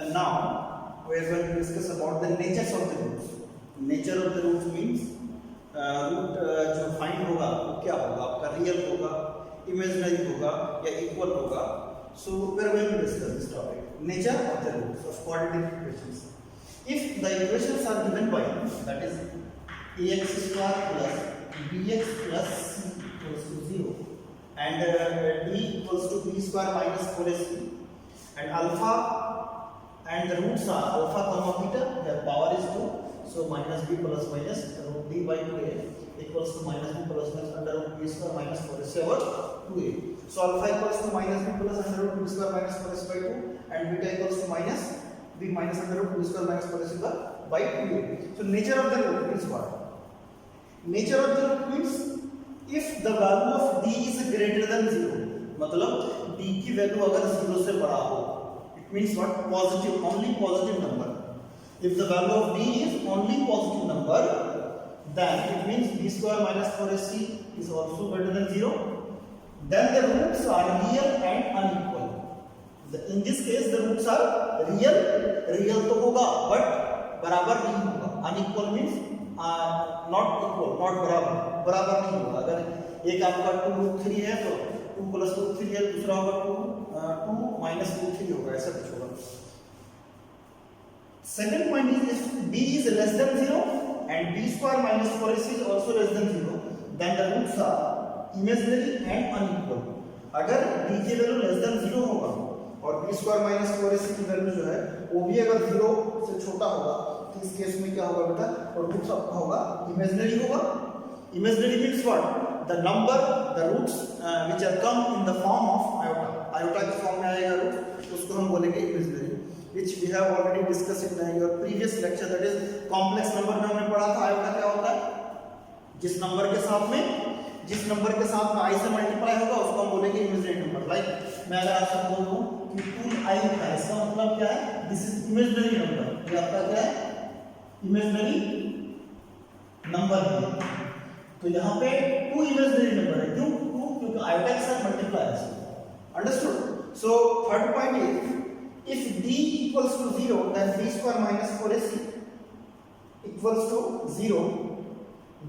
And now we are going to discuss about the natures of the roots. Nature of the roots means root जो find होगा वो क्या होगा, आपका real होगा, इमेजिनरी होगा या इक्वल होगा. So we are going to discuss this topic, nature of the roots of quadratic equations. If the equations are given by, that is ax square plus bx plus c equals to 0 and d equals to b square minus 4ac and alpha and the roots are alpha comma beta, their power is 2, so minus b plus minus root d by 2a equals to minus b plus minus under root b square minus 4ac over 2a. So alpha equals to minus b plus under root b square minus 4ac by 2 and beta equals to minus b minus under root b square minus 4ac by 2a. So nature of the root means what? Nature of the root means if the value of d is greater than 0, मतलब d की value अगर 0 से बड़ा हो, it means what? Positive, only positive number. If the value of d is only positive number, then it means b square minus 4ac is also greater than 0. Then the roots are real and unequal. In this case the roots are real तो होगा but बराबर नहीं होगा. Unequal means not equal, not बराबर नहीं होगा. अगर एक आपका 2 root 3 है तो 2 plus root 3 है, दूसरा होगा 2 minus root 3 होगा, ऐसा कुछ होगा. Second point is if d is less than 0 and b square minus 4ac is also less than 0, then the roots are imaginary and unequal. अगर d की वैल्यू लेस देन 0 होगा और b स्क्वायर माइनस 4ac की value जो है वो भी अगर 0 से छोटा होगा तो इस केस में क्या होगा बेटा, और रूट्स आपका होगा इमेजिनरी होगा. Imaginary means what? The number, the roots which are come in the form of iota. Iota के फॉर्म में आएगा रूट, उसको हम बोलेंगे imaginary, which we have already discussed in your previous lecture, that is complex number में हमने पढ़ा था आयोटा क्या होता है. जिस नंबर के साथ में i से मल्टीप्लाई होगा उसको हम बोलेंगे इमेजिनरी नंबर. लाइक मैं अगर आपसे बोल दूं कि 2i है, इसका मतलब क्या है? This is imaginary number. ये आपका क्या है? इमेजिनरी नंबर है. तो यहाँ पे 2 इमेजिनरी नंबर है. क्यों? क्योंकि आयोटा के साथ मल्टीप्लाई है. Understood? So third point is if d equals to 0, then b square minus 4ac equals to 0,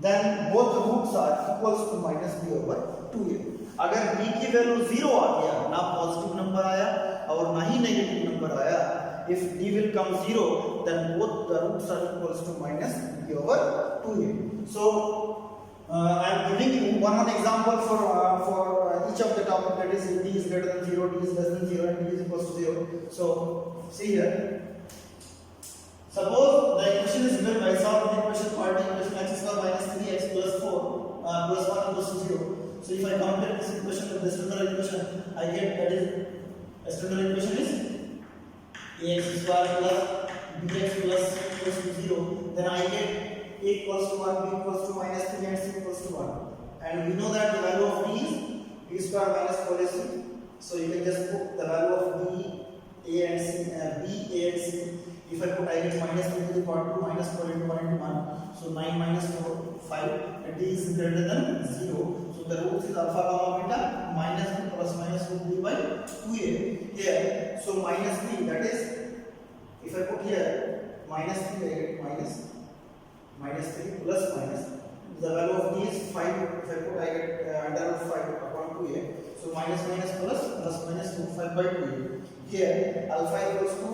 then both the roots are equals to minus b over 2a. अगर b की value 0 आ गया, ना positive number आया और ना ही negative number आया, if d will come 0, then both the roots are equals to minus b over 2a. So I am giving you one example for each of the topic, that is d is greater than 0, d is less than 0 and d is equals to 0. So see here, suppose the equation is given by solve the equation part equation x square minus 3x plus 4 plus 1 equals to 0. So if I compare this equation with the standard equation, I get, that is a standard equation is ax square plus bx plus c equals to 0. Then I get a equals to 1, b equals to minus 3 and c equals to 1. And we know that the value of b is b square minus 4ac. So you can just put the value of b, a and c, b, a and c. If I put, I get minus 3 to the power 2 minus 4 into 1 into 1. So 9 minus 4, 5. And d is greater than 0. So the roots is alpha comma beta minus b plus minus root b by 2a. Here, so minus b, that is, if I put here minus 3, I get minus 3 plus minus. The value of d is 5. If I put, I get under root 5 upon 2a. So minus plus minus root 5 by 2a. Here alpha equals to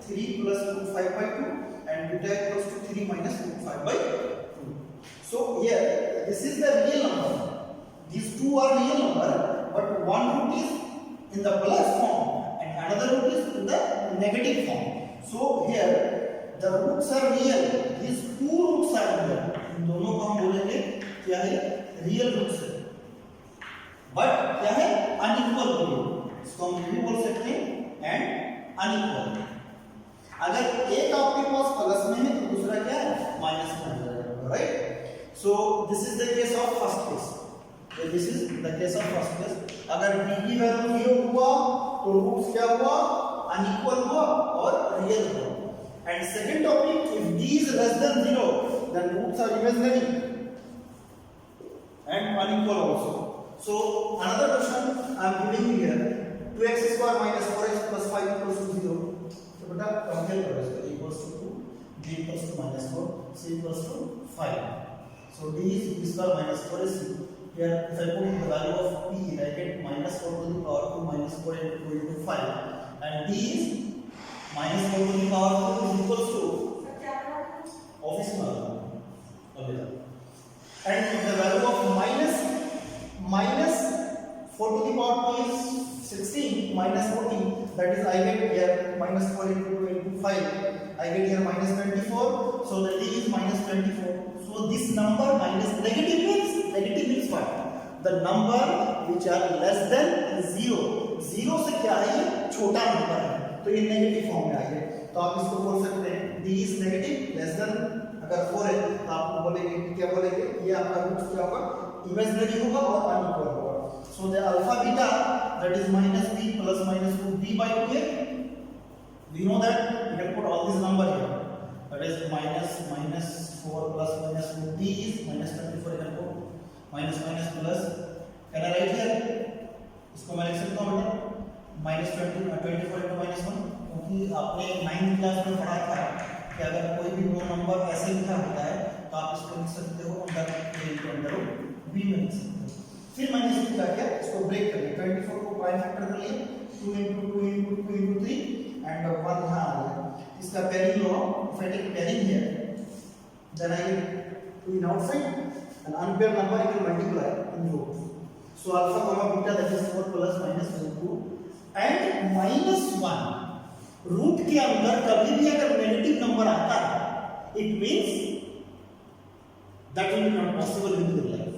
3 plus root 5 by 2 and beta equals to 3 minus root 5 by 2. So here this is the real number. These two are real number, but one root is in the plus form and another root is in the negative form. So here the roots are real. These two roots are real. इन दोनों को हम बोलेंगे क्या है? Real roots है. But क्या है? Unequal value. इसको हम भी बोल सकते हैं एंड अनइक्वल. अगर एक आपके पास प्लस में है तो दूसरा क्या है? माइनस में आ जाएगा. Right? So this is the case of first case. This is the case of first case. अगर d की वैल्यू 0 हुआ तो रूट्स क्या हुआ? अनइक्वल हुआ और रियल हुआ. And second topic, if d is less than 0, then roots are imaginary and unequal also. So another question I am giving you here, 2x square minus 4x plus 5 equals to 0. So beta b equals to -4, c equals to 5. So d is b square minus 4 is c. Here if I put the value of p, I get -4 to the power 2 minus 4 into 2 into 5, and d is -4 to the power 2 is equals to office में and the value of minus 4 to the power 2 is 16 minus 14, that is I get here -4 into 2 into 5, I get here -24, so the d is -24. So this number minus negative means what? The number which are less than 0. 0 से क्या है, ये छोटा number है, तो ये negative form में आ गया। तो आप इसको बोल सकते हैं d is negative less than, अगर 4 है तो आप बोलेंगे क्या बोलेंगे, ये आपका रूट क्या होगा, इमेजिनरी होगा और अनइक्वल होगा। So the alpha beta that is -b plus -2 b by 2a, we know that we can put all this number here, that is -4 plus -2 b is -24, you can put minus plus, can I write here, इसको मैं लिख सकता हूँ बेटा -24 into -1, क्योंकि आपने 9th class में पढ़ा था कि अगर कोई भी दो नंबर ऐसे लिखा होता है तो आप इसको लिख सकते हो अंडर b में लिख सकते हो। फिर मैंने इसको क्या किया, इसको ब्रेक कर लिया, 24 को प्राइम फैक्टर कर लिए, 2 into 2 into 2 into 3 and 1 यहाँ आ गया। इसका pairing low, if I take pairing here, then I get 2 in outside, an unpaired number you can multiply in root. So alpha comma beta, that is 4 plus minus 2 and -1, root के अंदर कभी भी अगर negative number आता है, it means that will not possible in real life,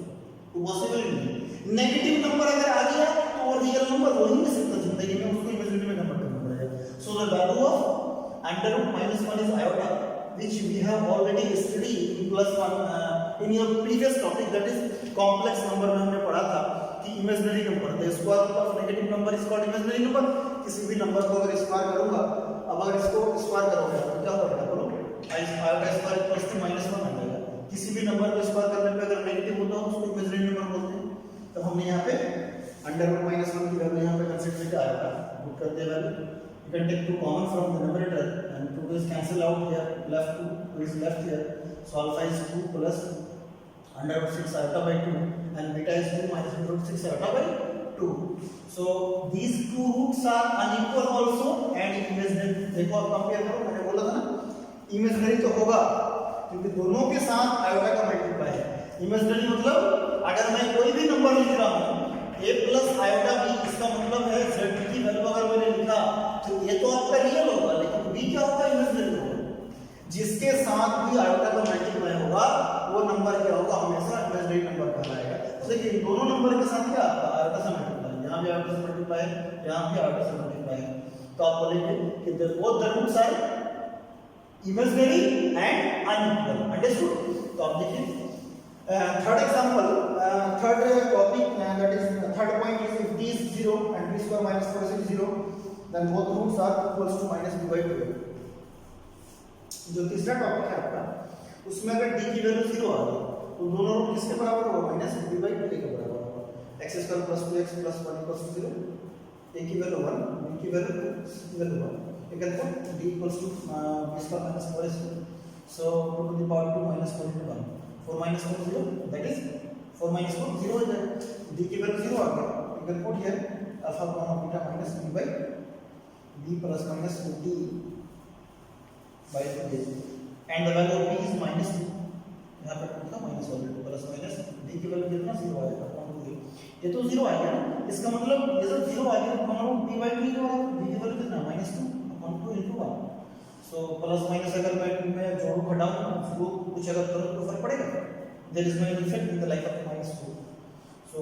वो possible नहीं। Negative number अगर आ गया तो वो रियल नंबर हो ही नहीं सकता जिंदगी में, उसको इमेजिनरी में कन्वर्ट करना पड़ेगा। So the value of under root -1 is iota, which we have already studied in +1 in your previous topic, that is complex number में हमने पढ़ा था कि imaginary number, the square root of negative number is called imaginary number। किसी भी number को अगर square करूंगा, अब अगर इसको स्क्वायर करोगे तो क्या होगा, बोलो आयोटा स्क्वायर इक्वल्स टू -1 आ जाएगा। किसी भी नंबर को स्क्वायर करने पे अगर नेगेटिव होता है उसको इमेजिनरी नंबर बोलते हैं। तो हमने यहाँ पे अंडर रूट -1 की वैल्यू यहाँ पे कंसीडर किया आयोटा, पुट करते हैं value, you can take 2 common from the numerator and 2 is cancel out here, left 2 is left here, so alpha is 2 plus under root 6 iota by 2 and beta is 2 minus under root 6 iota by 2. So these two roots are unequal also and imaginary। देखो आप compare करो, मैंने बोला था ना imaginary तो होगा क्योंकि दोनों के साथ आयोटा का मल्टीप्लाई है। इमेजिनरी मतलब अगर मैं कोई भी नंबर लिख रहा हूँ a प्लस आयोटा b, इसका मतलब है z की वैल्यू अगर मैंने लिखा तो ये तो आपका रियल होगा, लेकिन b क्या होगा, इमेजिनरी होगा। जिसके साथ भी आयोटा का मल्टीप्लाई होगा वो नंबर क्या होगा, हमेशा इमेजिनरी नंबर कहलाएगा। देखिए दोनों नंबर के साथ क्या आपका आयोटा से मल्टीप्लाई, यहाँ भी आयोटा से मल्टीप्लाई है, यहाँ भी आयोटा से मल्टीप्लाई है, तो आप बोलेंगे कि both the roots are imaginary and unequal, understood. तो आप देखिए third example, third topic, that is third point is if d is 0 and b square minus 4 is 0, then both roots are equals to minus b by 2। जो तीसरा topic है आपका, उसमें अगर d की वैल्यू 0 आ गई तो दोनों रूट किसके बराबर होगा, माइनस b by 2 के बराबर होगा। x square plus 2x plus 1 equals to 0, a की वैल्यू 1, b की वैल्यू 2, c की वैल्यू 1, you can put d equals to b square minus 4 is 0, so 2 to the power 2 minus 4 into 1, 4 minus 4 0, that is 4 minus 4 0 is that, d की value 0 आ गया, you can put here alpha comma beta minus b by b plus minus 2d by 2a and the value of b is -2, यहाँ पे put का minus वाले 2 plus minus d की value कितना 0 आएगा, ये तो 0 आ गया ना, इसका मतलब ये जब 0 आ गया तो हमारा b by 2 के बराबर, b की वैल्यू कितना -2 into 1, सो प्लस माइनस अगर मैं जोड़ू घटाऊं उसको कुछ अगर करूं तो फर्क पड़ेगा, there is no effect in the life of -2। So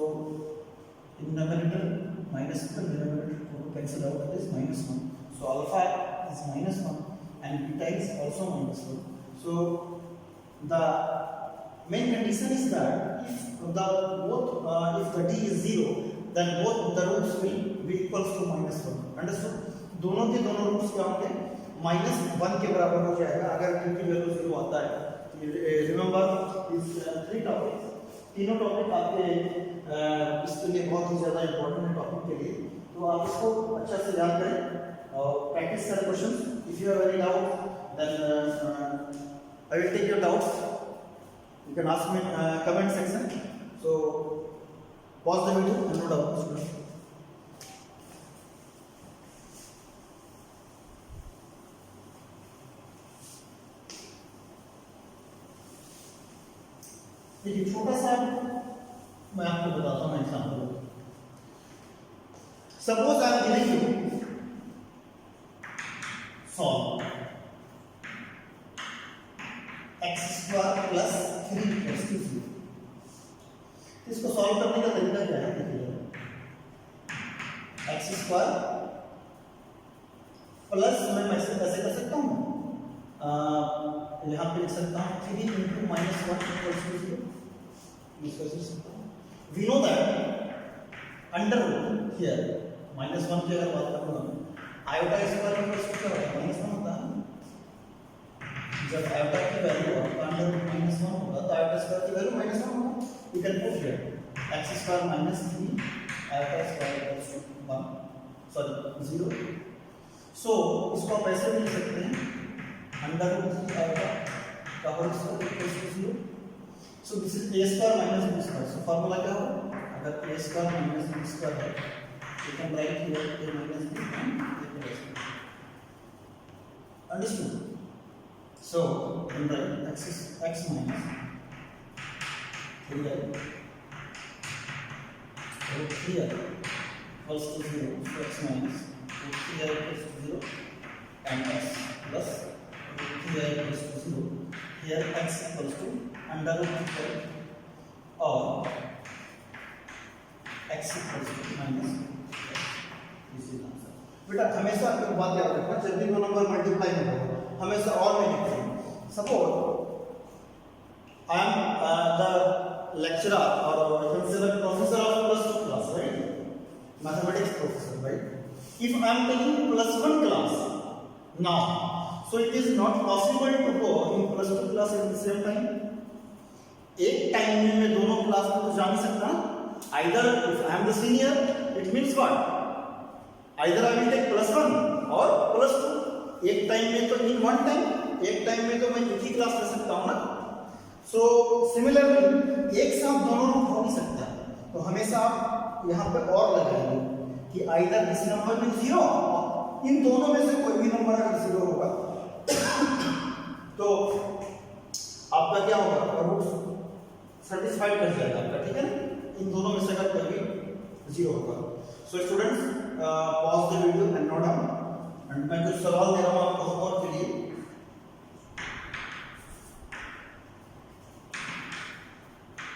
in numerator minus the denominator cancel out, that is -1, so alpha is -1 and beta is also -1। so the main condition is that if the d is 0 then both the roots will be equals to -1, understood। दोनों के दोनों roots क्या होंगे, -1 के बराबर हो जाएगा अगर d की वैल्यू 0 आता है। रिमेंबर इस 3 टॉपिक्स, तीनों टॉपिक आपके इसके लिए बहुत ही ज़्यादा इंपॉर्टेंट है टॉपिक के लिए, तो आप इसको अच्छा से याद करें और प्रैक्टिस करें question. If you have any doubt then I will take your doubts. You can ask me in comment section. So pause the video and note down, students. देखिए छोटा सा मैं आपको बताता हूँ example. Suppose I am giving you solve x square plus 3 x to 0. इसको solve करने का तरीका क्या है? देखिए x स्क्वायर प्लस मैं कैसे कर सकता हूँ, यहाँ पे लिख सकता हूँ 3 into minus 1 equals to 0. इसको ऐसे लिख सकता हूँ. We know that under root here minus 1 की अगर बात करूँ आयोटा स्क्वायर इक्वल्स टू क्या होता है? माइनस 1 होता है. जब आयोटा की वैल्यू अंडर रूट माइनस 1 होगा तो आयोटा स्क्वायर की वैल्यू माइनस 1 होगा. You can put here x square minus 3 iota square equals to 1 sorry 0. So इसको आप ऐसे भी लिख सकते हैं अंडर रूट 3 आयोटा का whole square equals to 0. So this is a square minus b square. So formula क्या होगा? अगर a square minus b square है, you can write here a minus b and a plus b. Understood? So you can write x minus 3i root 3i equals to 0. So x minus root 3i equals to 0 and x plus root 3i equals to 0. Here x equals to under root 12 or x equals to minus 12. This is answer. बेटा हमेशा आपको बात याद रखना, जब भी दो number multiply होगा हमेशा और में लिखते हैं. Suppose I am the lecturer और consider professor of plus 2 class, right? Mathematics professor, right? If I am taking plus 1 class now, so it is not possible to go in plus 2 class at the same time. एक time में मैं दोनों class में तो जा नहीं सकता. Either if I am the senior, it means what? Either I will take plus 1 or plus 2. एक टाइम में तो in one time, एक टाइम में तो मैं एक ही क्लास ले सकता हूँ ना. So similarly एक साथ दोनों रूट हो नहीं सकता. तो हमेशा आप यहाँ पे और लगाएंगे कि either this number में 0, इन दोनों में से कोई भी नंबर अगर 0 होगा तो आपका क्या होगा? रूट सेटिस्फाइड कर जाएगा आपका, ठीक है ना? इन दोनों में से अगर कोई भी 0 होगा. So students pause the video and note down. And मैं कुछ सवाल दे रहा हूँ आपको होमवर्क के लिए.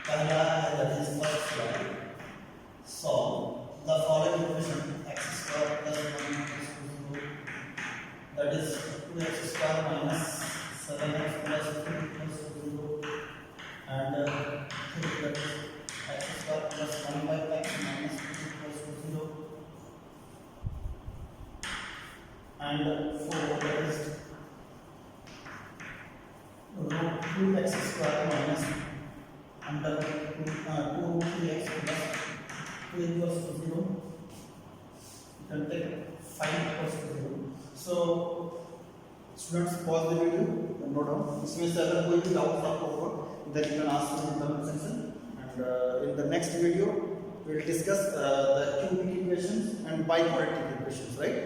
पहला है that is first slide. Solve the following equation x square plus 1 that is 2x square minus 7x plus 3 equals to 0 and 3 that is x square plus 1 by x minus 2 equals to 0 and 4 that is root 2x square minus under 2x plus 2 equals to 0. You can take 5 equals to 0. So students pause the video and note down. इसमें से अगर कोई भी doubt आपको होगा then you can ask in the comment section. And in the next video we will discuss the cubic equations and bi-quadratic equations, right?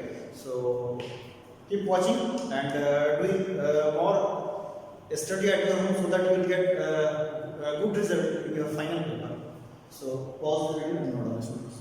So keep watching and doing more study at your home so that you will get a good result in your final paper. So pause the video and note down, students.